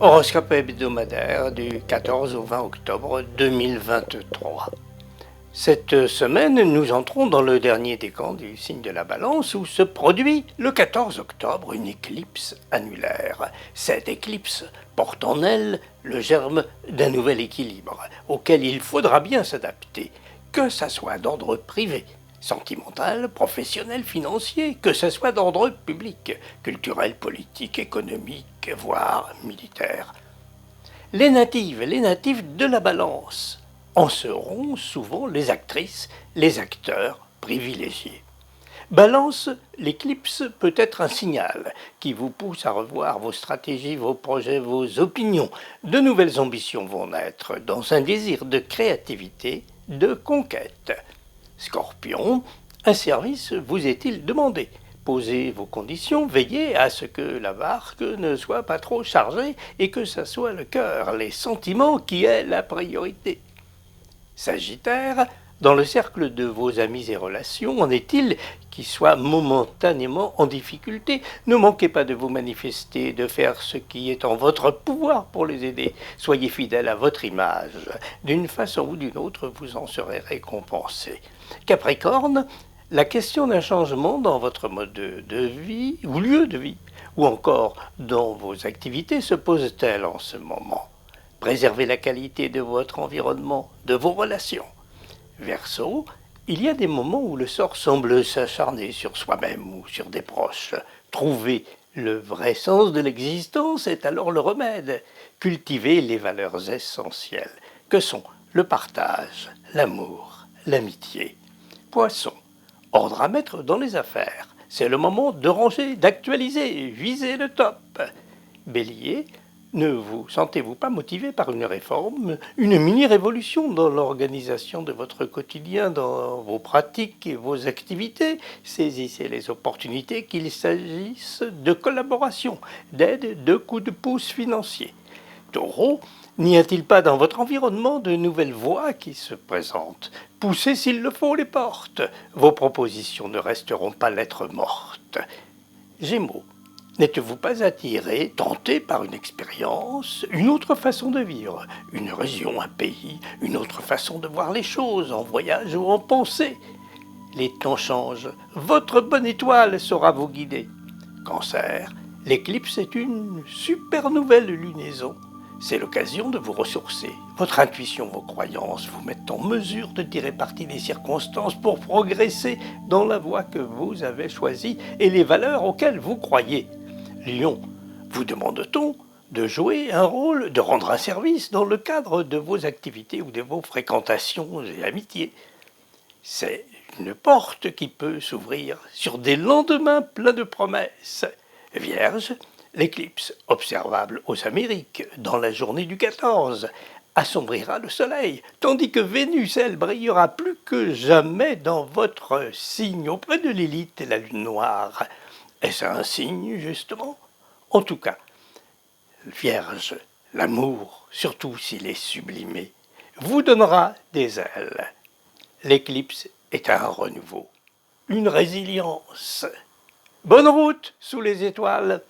Horoscope hebdomadaire du 14 au 20 octobre 2023. Cette semaine, nous entrons dans le dernier décan du signe de la Balance où se produit le 14 octobre une éclipse annulaire. Cette éclipse porte en elle le germe d'un nouvel équilibre auquel il faudra bien s'adapter, que ça soit d'ordre privé, sentimental, professionnel, financier, que ce soit d'ordre public, culturel, politique, économique, voire militaire. Les natifs de la Balance en seront souvent les actrices, les acteurs privilégiés. Balance, l'éclipse peut être un signal qui vous pousse à revoir vos stratégies, vos projets, vos opinions. De nouvelles ambitions vont naître dans un désir de créativité, de conquête. Scorpion, un service vous est-il demandé? Posez vos conditions, veillez à ce que la barque ne soit pas trop chargée et que ce soit le cœur, les sentiments qui aient la priorité. Sagittaire, dans le cercle de vos amis et relations, en est-il qui soient momentanément en difficulté? Ne manquez pas de vous manifester, de faire ce qui est en votre pouvoir pour les aider. Soyez fidèle à votre image. D'une façon ou d'une autre, vous en serez récompensé. Capricorne, la question d'un changement dans votre mode de vie ou lieu de vie, ou encore dans vos activités, se pose-t-elle en ce moment? Préservez la qualité de votre environnement, de vos relations. Verseau, il y a des moments où le sort semble s'acharner sur soi-même ou sur des proches. Trouver le vrai sens de l'existence est alors le remède. Cultivez les valeurs essentielles, que sont le partage, l'amour, l'amitié. Poisson, ordre à mettre dans les affaires. C'est le moment de ranger, d'actualiser, viser le top. Bélier, ne vous sentez-vous pas motivé par une réforme, une mini-révolution dans l'organisation de votre quotidien, dans vos pratiques et vos activités? Saisissez les opportunités, qu'il s'agisse de collaboration, d'aide, de coups de pouce financiers. Taureau, n'y a-t-il pas dans votre environnement de nouvelles voies qui se présentent? Poussez s'il le faut les portes. Vos propositions ne resteront pas lettres mortes. Gémeaux, n'êtes-vous pas attiré, tenté par une expérience, une autre façon de vivre, une région, un pays, une autre façon de voir les choses, en voyage ou en pensée? Les temps changent, votre bonne étoile saura vous guider. Cancer, l'éclipse est une super nouvelle lunaison. C'est l'occasion de vous ressourcer. Votre intuition, vos croyances vous mettent en mesure de tirer parti des circonstances pour progresser dans la voie que vous avez choisie et les valeurs auxquelles vous croyez. Lion, vous demande-t-on de jouer un rôle, de rendre un service dans le cadre de vos activités ou de vos fréquentations et amitiés? C'est une porte qui peut s'ouvrir sur des lendemains pleins de promesses. Vierge, l'éclipse observable aux Amériques dans la journée du 14 assombrira le soleil, tandis que Vénus, elle, brillera plus que jamais dans votre signe auprès de Lilith et la lune noire. Est-ce un signe, justement? En tout cas, Vierge, l'amour, surtout s'il est sublimé, vous donnera des ailes. L'éclipse est un renouveau, une résilience. Bonne route sous les étoiles!